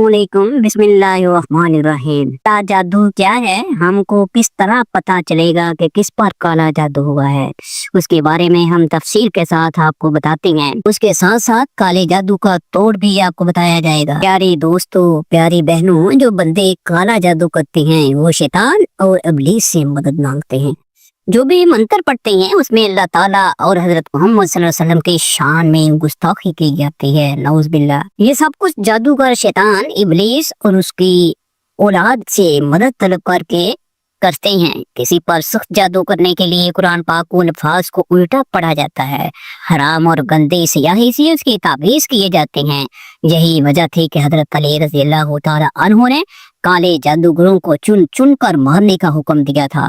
अस्सलामुअलैकुम बिस्मिल्लाहिर्रहमानिर्रहीम। काला जादू क्या है, हमको किस तरह पता चलेगा कि किस पर काला जादू हुआ है, उसके बारे में हम तफसील के साथ आपको बताते हैं। उसके साथ साथ काले जादू का तोड़ भी आपको बताया जाएगा। प्यारे दोस्तों, प्यारी बहनों, जो बंदे काला जादू करते हैं वो शैतान और इब्लीस से मदद मांगते हैं। जो भी मंत्र पढ़ते हैं उसमें अल्लाह ताला और हजरत मोहम्मद सल्लल्लाहु अलैहि वसल्लम के शान में गुस्ताखी की जाती है, नऊज़ बिल्लाह। ये सब कुछ जादूगर शैतान इब्लीस और उसकी औलाद से मदद तलब करके करते हैं। किसी पर सख्त जादू करने के लिए कुरान पाक को अल्फाज को उल्टा पढ़ा जाता है। हराम और गंदे सियाही से उसकी ताबीज किए जाते हैं। यही वजह थी कि हजरत अली रज़ी अल्लाह तआला अन्हु ने काले जादूगरों को चुन चुन कर मारने का हुक्म दिया था।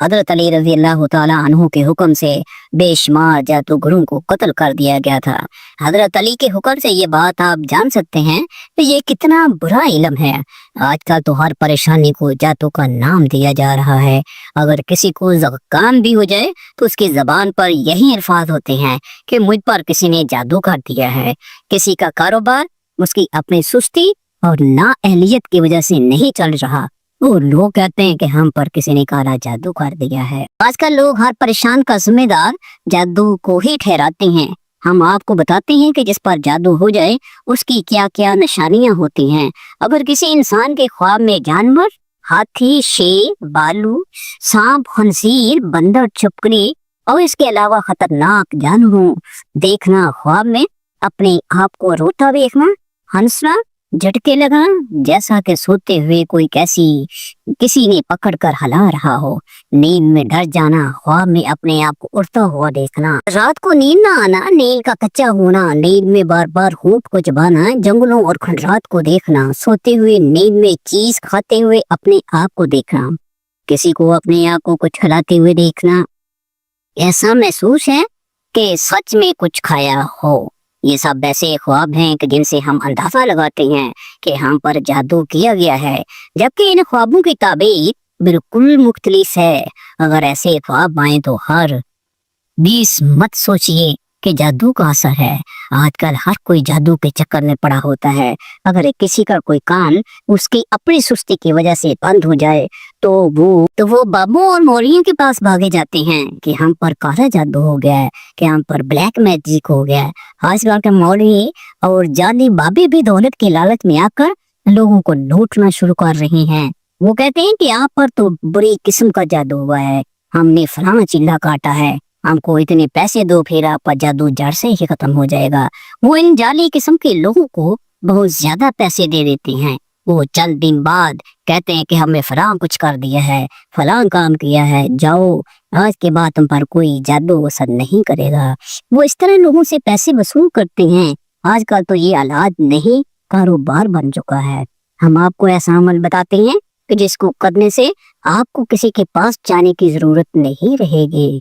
हजरत अली रज़ी अल्लाह तआला अन्हु के हुक्म से बेशुमार जादूगरों को कत्ल कर दिया गया था। हजरत अली के हुक्म से ये बात आप जान सकते हैं कि ये कितना बुरा इल्म है। आजकल तो हर परेशानी को जादू का नाम दिया जा रहा है। अगर किसी को ज़ुकाम भी हो जाए तो उसकी जबान पर यही अल्फाज होते हैं कि मुझ पर किसी ने जादू कर दिया है। किसी का कारोबार उसकी अपनी सुस्ती और नाअहलियत की वजह से नहीं चल रहा, वो लोग कहते हैं कि हम पर किसी ने काला जादू कर दिया है। आजकल लोग हर परेशान का जिम्मेदार जादू को ही ठहराते हैं। हम आपको बताते हैं कि जिस पर जादू हो जाए उसकी क्या क्या निशानियां होती हैं। अगर किसी इंसान के ख्वाब में जानवर, हाथी, शेर, भालू, सांप, खंजीर, बंदर, छिपकली और इसके अलावा खतरनाक जानवरों देखना, ख्वाब में अपने आप को रोता देखना, हंसना, झटके लगाना, जैसा कि सोते हुए कोई किसी ने पकड़ कर हिला रहा हो, नींद में डर जाना, ख्वाब में अपने आप को उड़ता हुआ देखना, रात को नींद न आना, नींद का कच्चा होना, नींद में बार बार होंठ को चबाना, जंगलों और खंडरात को देखना, सोते हुए नींद में चीज खाते हुए अपने आप को देखना, किसी को अपने आप को कुछ खिलाते हुए देखना, ऐसा महसूस है कि सच में कुछ खाया हो। ये सब ऐसे ख्वाब हैं कि जिनसे हम अंदाजा लगाते हैं कि हम पर जादू किया गया है, जबकि इन ख्वाबों की ताबीर बिल्कुल मुख्तलिफ है। अगर ऐसे ख्वाब आए तो हर 20 मत सोचिए कि जादू का असर है। आजकल हर कोई जादू के चक्कर में पड़ा होता है। अगर किसी का कोई काम उसकी अपनी सुस्ती की वजह से बंद हो जाए तो वो बाबू और मौलियों के पास भागे जाते हैं कि हम पर काला जादू हो गया है, कि हम पर ब्लैक मैजिक हो गया है। आजकल के मौलवी और जाली बाबे भी दौलत के लालच में आकर लोगों को लूटना शुरू कर रहे हैं। वो कहते हैं कि आप पर तो बुरी किस्म का जादू हुआ है, हमने फलाना चिल्ला काटा है, हमको इतने पैसे दो फिर आपका जादू जड़ से ही खत्म हो जाएगा। वो इन जाली किस्म के लोगों को बहुत ज्यादा पैसे दे देते हैं। वो चंद दिन बाद कहते हैं कि हमने फलां कुछ कर दिया है, फलां काम किया है, जाओ आज के बाद तुम पर कोई जादू असर नहीं करेगा। वो इस तरह लोगों से पैसे वसूल करते हैं। आजकल तो ये औलाद नहीं, कारोबार बन चुका है। हम आपको ऐसा अमल बताते हैं कि जिसको करने से आपको किसी के पास जाने की जरूरत नहीं रहेगी।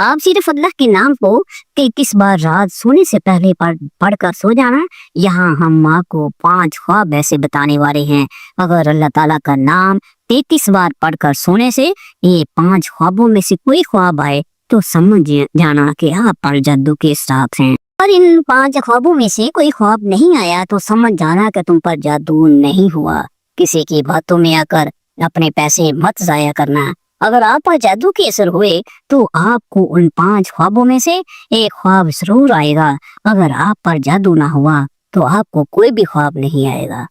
आप सिर्फ अल्लाह के नाम को 33 बार रात सोने से पहले पढ़कर सो जाना। यहाँ हम आपको 5 ख्वाब ऐसे बताने वाले हैं। अगर अल्लाह ताला का नाम 33 बार पढ़कर सोने से ये 5 ख्वाबों में से कोई ख्वाब आए तो समझ जाना कि आप पर जादू के साथ हैं। और इन 5 ख्वाबों में से कोई ख्वाब नहीं आया तो समझ जाना कि तुम पर जादू नहीं हुआ। किसी की बातों में आकर अपने पैसे मत जाया करना। अगर आप पर जादू के असर हुए तो आपको उन 5 ख्वाबों में से एक ख्वाब जरूर आएगा। अगर आप पर जादू ना हुआ तो आपको कोई भी ख्वाब नहीं आएगा।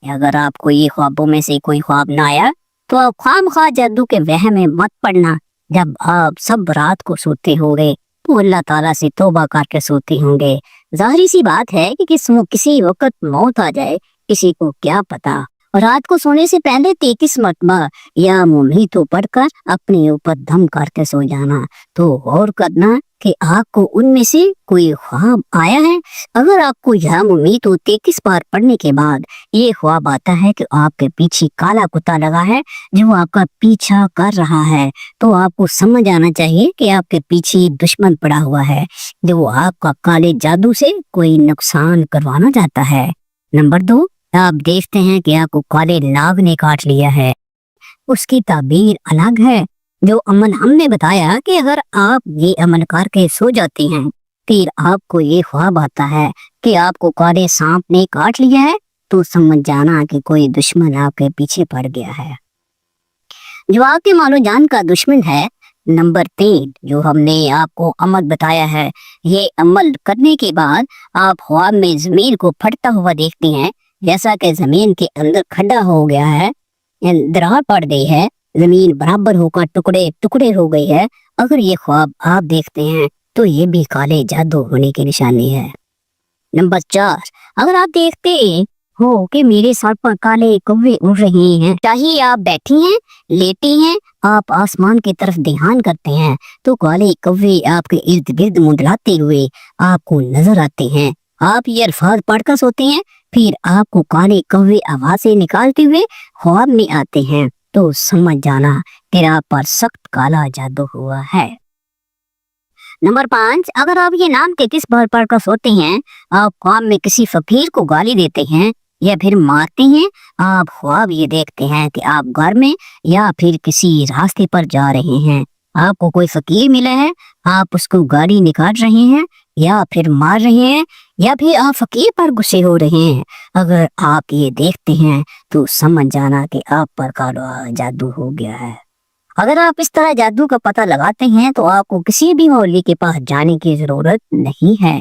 अगर आपको ये ख्वाबों में से कोई ख्वाब ना आया तो आप खामखा जादू के वहम में मत पड़ना। जब आप सब रात को सोते होंगे तो अल्लाह ताला से तौबा करके सोते होंगे। जाहिर सी बात है कि किसी वक्त मौत आ जाए, किसी को क्या पता। और रात को सोने से पहले 33 मरतबा या मुमीतो पढ़कर अपने ऊपर दम करके सो जाना। तो गौर करना कि आपको उनमें से कोई ख्वाब आया है। अगर आपको या मुमीतो 33 बार पढ़ने के बाद ये ख्वाब आता है कि आपके पीछे काला कुत्ता लगा है जो आपका पीछा कर रहा है, तो आपको समझ आना चाहिए कि आपके पीछे दुश्मन पड़ा हुआ है जो आपका काले जादू से कोई नुकसान करवाना चाहता है। नंबर 2, आप देखते हैं कि आपको काले नाग ने काट लिया है। उसकी ताबीर अलग है। जो अमल हमने बताया कि अगर आप ये अमल करके सो जाते हैं, फिर आपको ये ख्वाब आता है कि आपको काले सांप ने काट लिया है, तो समझ जाना कि कोई दुश्मन आपके पीछे पड़ गया है। जो आपके मालो जान का दुश्मन है, नंबर 3 जो हमने आपको अमल बताया है, ये अमल करने के बाद आप ख्वाब में जमीन को फटता हुआ देखती हैं, जैसा कि जमीन के अंदर खड्डा हो गया है, दरार पड़ गई है, जमीन बराबर होकर टुकड़े टुकड़े हो गई है। अगर ये ख्वाब आप देखते हैं तो ये भी काले जादू होने की निशानी है। नंबर 4, अगर आप देखते हो कि मेरे सर पर काले कौवे उड़ रहे हैं, चाहे आप बैठी हैं, लेटी हैं, आप आसमान की तरफ ध्यान करते हैं, तो काले कौवे आपके इर्द गिर्द मुंडलाते हुए आपको नजर आते हैं। आप ये अल्फाज पढ़कर सोते हैं, फिर आपको काले कौवे आवाजें निकालते हुए ख्वाब में आते हैं, तो समझ जाना कि आप पर सख्त काला जादू हुआ है। नंबर 5, अगर आप ये नाम 33 बार पढ़कर सोते हैं, आप ख्वाब में किसी फकीर को गाली देते हैं या फिर मारते हैं, आप ख्वाब ये देखते हैं कि आप घर में या फिर किसी रास्ते पर जा रहे हैं, आपको कोई फकीर मिला है, आप उसको गाली निकाल रहे हैं या फिर मार रहे हैं या फिर आप फकीर पर गुस्से हो रहे हैं, अगर आप ये देखते हैं तो समझ जाना कि आप पर काला जादू हो गया है। अगर आप इस तरह जादू का पता लगाते हैं तो आपको किसी भी मौलवी के पास जाने की जरूरत नहीं है।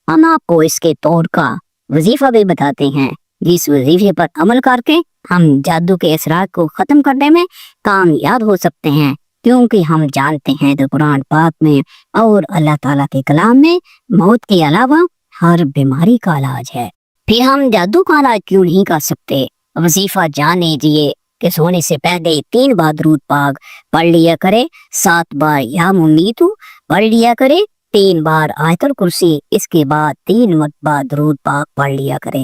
हम आपको इसके तौर का वजीफा भी बताते हैं, जिस वजीफे पर अमल करके हम जादू के असरार को खत्म करने में कामयाब हो सकते हैं, क्योंकि हम जानते हैं कि कुरान पाक में और अल्लाह ताला के कलाम में मौत के अलावा हर बीमारी का इलाज है। फिर हम जादू का इलाज क्यों नहीं कर सकते? वजीफा जान लीजिए कि सोने से पहले 3 बार दरूद पाक पढ़ लिया करे, 7 बार या मुमीतू पढ़ लिया करे, 3 बार आयतुल कुर्सी, इसके बाद 3 मरतबा दरूद पाक पढ़ लिया करे।